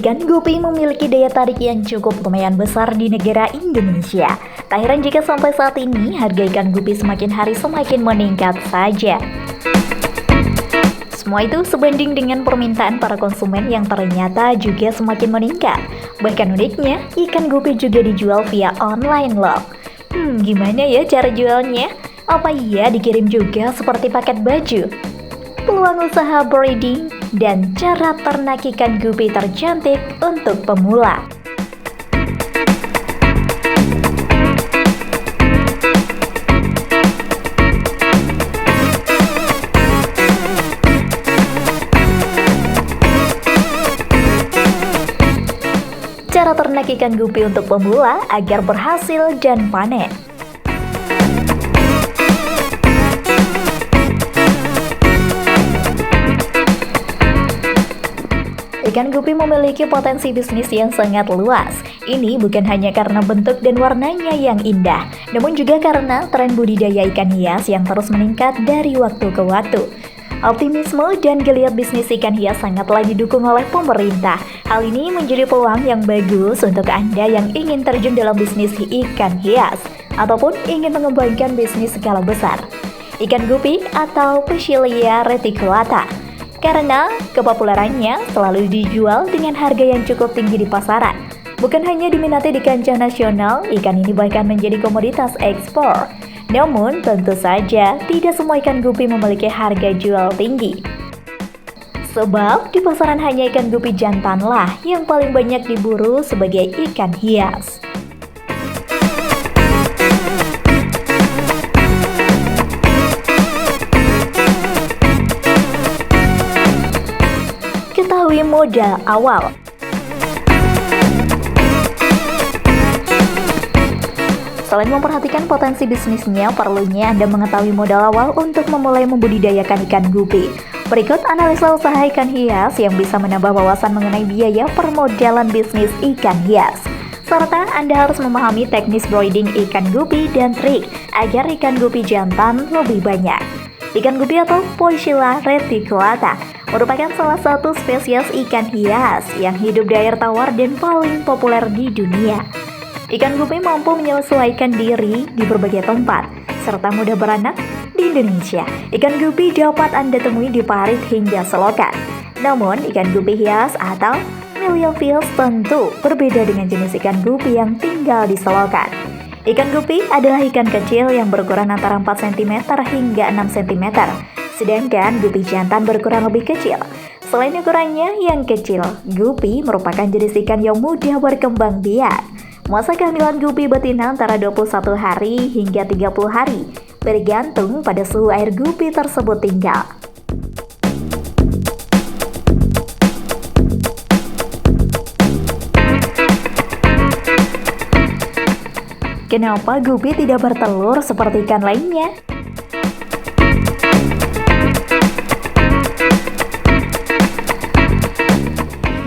Ikan gupi memiliki daya tarik yang cukup lumayan besar di negara Indonesia. Tak heran jika sampai saat ini harga ikan gupi semakin hari semakin meningkat saja. Semua itu sebanding dengan permintaan para konsumen yang ternyata juga semakin meningkat. Bahkan uniknya, ikan gupi juga dijual via online loh. Gimana ya cara jualnya? Apa iya dikirim juga seperti paket baju? Peluang usaha breeding dan cara ternak ikan gupi tercantik untuk pemula. Cara ternak ikan gupi untuk pemula agar berhasil dan panen. Ikan gupi memiliki potensi bisnis yang sangat luas. Ini bukan hanya karena bentuk dan warnanya yang indah, namun juga karena tren budidaya ikan hias yang terus meningkat dari waktu ke waktu. Optimisme dan geliat bisnis ikan hias sangatlah didukung oleh pemerintah. Hal ini menjadi peluang yang bagus untuk Anda yang ingin terjun dalam bisnis ikan hias ataupun ingin mengembangkan bisnis skala besar. Ikan gupi atau Poecilia reticulata. Karena kepopulerannya selalu dijual dengan harga yang cukup tinggi di pasaran. Bukan hanya diminati di kancah nasional, ikan ini bahkan menjadi komoditas ekspor. Namun, tentu saja tidak semua ikan gupi memiliki harga jual tinggi. Sebab di pasaran hanya ikan gupi jantanlah yang paling banyak diburu sebagai ikan hias. Ketahui modal awal. Selain memperhatikan potensi bisnisnya, perlunya Anda mengetahui modal awal untuk memulai membudidayakan ikan gupi. Berikut analisa usaha ikan hias yang bisa menambah wawasan mengenai biaya permodalan bisnis ikan hias. Serta Anda harus memahami teknis breeding ikan gupi dan trik agar ikan gupi jantan lebih banyak. Ikan gupi atau Poecilia reticulata merupakan salah satu spesies ikan hias yang hidup di air tawar dan paling populer di dunia. Ikan gupi mampu menyesuaikan diri di berbagai tempat, serta mudah beranak di Indonesia. Ikan gupi dapat Anda temui di parit hingga selokan. Namun, ikan gupi hias atau Milliophils tentu berbeda dengan jenis ikan gupi yang tinggal di selokan. Ikan gupi adalah ikan kecil yang berukuran antara 4 cm hingga 6 cm. Sedangkan gupi jantan berukuran lebih kecil. Selain ukurannya yang kecil, gupi merupakan jenis ikan yang mudah berkembang biak. Masa kehamilan gupi betina antara 21 hari hingga 30 hari, bergantung pada suhu air gupi tersebut tinggal. Kenapa gupi tidak bertelur seperti ikan lainnya?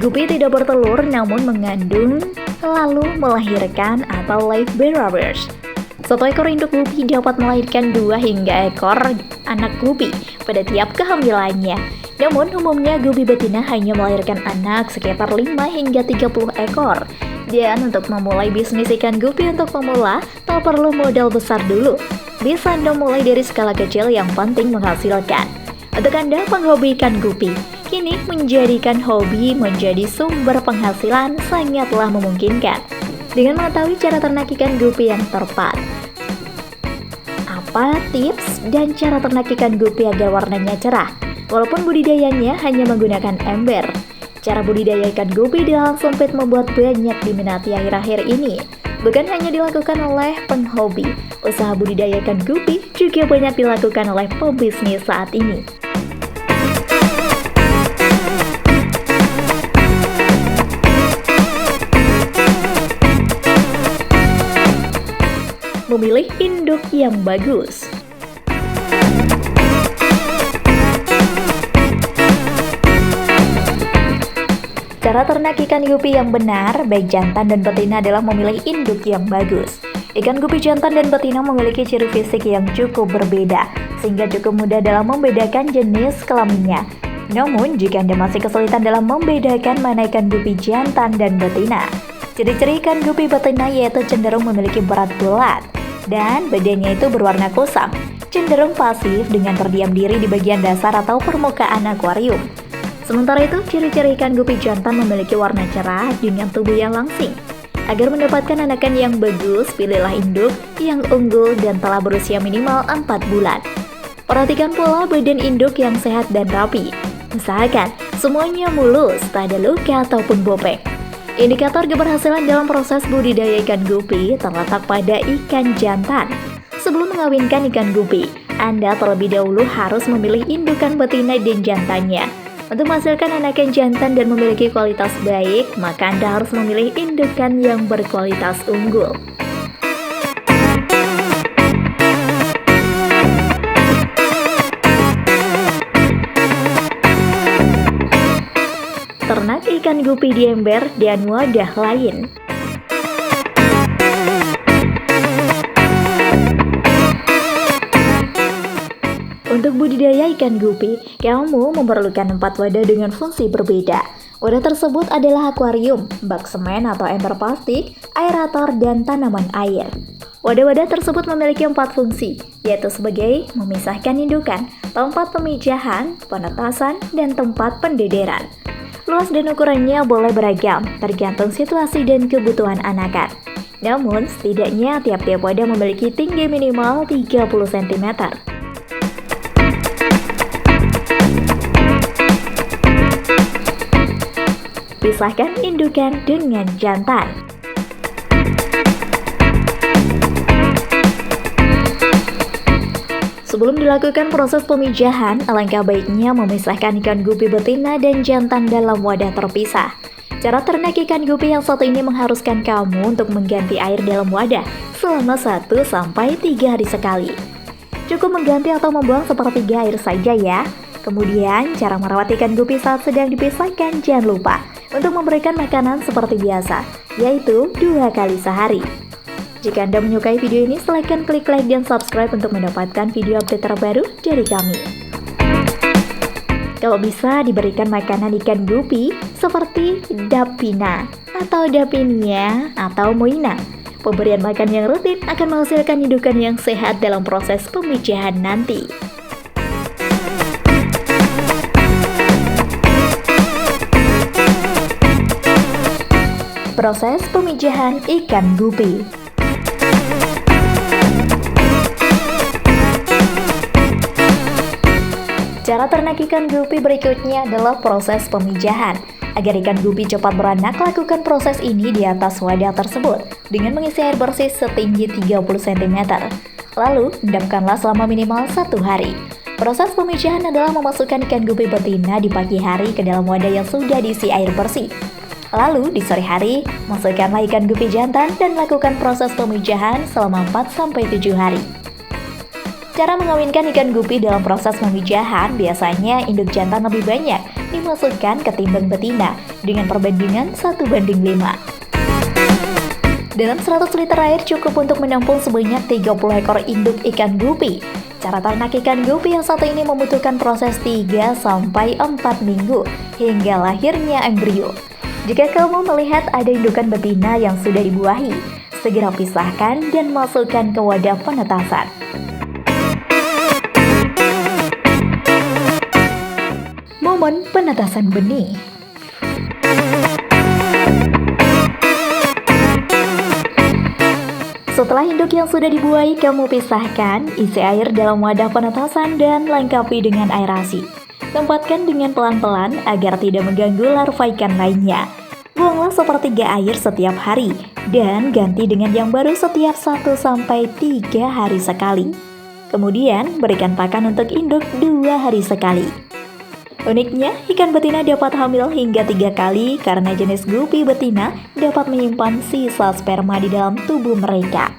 Gupi tidak bertelur namun mengandung lalu melahirkan atau live bearers. Satu ekor induk gupi dapat melahirkan 2 hingga ekor anak gupi pada tiap kehamilannya. Namun umumnya gupi betina hanya melahirkan anak sekitar 5 hingga 30 ekor. Dan untuk memulai bisnis ikan gupi untuk pemula, tak perlu modal besar dulu. Bisa Anda mulai dari skala kecil yang penting menghasilkan. Untuk Anda penghobi ikan gupi, kini menjadikan hobi menjadi sumber penghasilan sangatlah memungkinkan. Dengan mengetahui cara ternak ikan gupi yang tepat. Apa tips dan cara ternak ikan gupi agar warnanya cerah? Walaupun budidayanya hanya menggunakan ember. Cara budidaya ikan gupi di lahan sempit membuat banyak diminati akhir-akhir ini. Bukan hanya dilakukan oleh penghobi, usaha budidaya ikan gupi juga banyak dilakukan oleh pebisnis saat ini. Memilih induk yang bagus. Cara ternak ikan gupi yang benar, baik jantan dan betina adalah memilih induk yang bagus. Ikan gupi jantan dan betina memiliki ciri fisik yang cukup berbeda, sehingga cukup mudah dalam membedakan jenis kelaminnya. Namun, jika Anda masih kesulitan dalam membedakan mana ikan gupi jantan dan betina, ciri-ciri ikan gupi betina yaitu cenderung memiliki berat bulat dan badannya itu berwarna kusam, cenderung pasif dengan terdiam diri di bagian dasar atau permukaan akuarium. Sementara itu, ciri-ciri ikan gupi jantan memiliki warna cerah dengan tubuh yang langsing. Agar mendapatkan anakan yang bagus, pilihlah induk yang unggul dan telah berusia minimal 4 bulan. Perhatikan pola badan induk yang sehat dan rapi. Usahakan semuanya mulus, tak ada luka ataupun bopek. Indikator keberhasilan dalam proses budidaya ikan gupi terletak pada ikan jantan. Sebelum mengawinkan ikan gupi, Anda terlebih dahulu harus memilih indukan betina dan jantannya. Untuk menghasilkan anakan jantan dan memiliki kualitas baik, maka Anda harus memilih indukan yang berkualitas unggul. Ternak ikan gupi di ember dan wadah lain. Untuk budidaya ikan gupi, kamu memerlukan 4 wadah dengan fungsi berbeda. Wadah tersebut adalah akuarium, bak semen atau ember plastik, aerator, dan tanaman air. Wadah-wadah tersebut memiliki 4 fungsi, yaitu sebagai memisahkan indukan, tempat pemijahan, penetasan, dan tempat pendederan. Luas dan ukurannya boleh beragam, tergantung situasi dan kebutuhan anakan. Namun, setidaknya tiap-tiap wadah memiliki tinggi minimal 30 cm. Pisahkan indukan dengan jantan. Sebelum dilakukan proses pemijahan, alangkah baiknya memisahkan ikan gupi betina dan jantan dalam wadah terpisah. Cara ternak ikan gupi yang satu ini mengharuskan kamu untuk mengganti air dalam wadah selama 1-3 hari sekali. Cukup mengganti atau membuang sepertiga air saja ya. Kemudian, cara merawat ikan gupi saat sedang dipisahkan jangan lupa untuk memberikan makanan seperti biasa, yaitu 2 kali sehari. Jika Anda menyukai video ini, silahkan klik like dan subscribe untuk mendapatkan video update terbaru dari kami. Kalau bisa diberikan makanan ikan gupi seperti dapina atau dapinia atau moina. Pemberian makan yang rutin akan menghasilkan indukan yang sehat dalam proses pemijahan nanti. Proses pemijahan ikan gupi. Cara ternak ikan gupi berikutnya adalah proses pemijahan. Agar ikan gupi cepat beranak, lakukan proses ini di atas wadah tersebut dengan mengisi air bersih setinggi 30 cm. Lalu, endapkanlah selama minimal 1 hari. Proses pemijahan adalah memasukkan ikan gupi betina di pagi hari ke dalam wadah yang sudah diisi air bersih. Lalu, di sore hari, masukkanlah ikan gupi jantan dan lakukan proses pemijahan selama 4-7 hari. Cara mengawinkan ikan gupi dalam proses pemijahan, biasanya induk jantan lebih banyak dimasukkan ketimbang betina dengan perbandingan 1:5. Dalam 100 liter air cukup untuk menampung sebanyak 30 ekor induk ikan gupi. Cara ternak ikan gupi yang satu ini membutuhkan proses 3-4 minggu hingga lahirnya embrio. Jika kamu melihat ada indukan betina yang sudah dibuahi, segera pisahkan dan masukkan ke wadah penetasan. Momen penetasan benih. Setelah induk yang sudah dibuahi, kamu pisahkan, isi air dalam wadah penetasan dan lengkapi dengan aerasi. Tempatkan dengan pelan-pelan agar tidak mengganggu larva ikan lainnya. Buanglah sepertiga air setiap hari dan ganti dengan yang baru setiap 1-3 hari sekali. Kemudian berikan pakan untuk induk 2 hari sekali. Uniknya, ikan betina dapat hamil hingga 3 kali karena jenis gupi betina dapat menyimpan sisa sperma di dalam tubuh mereka.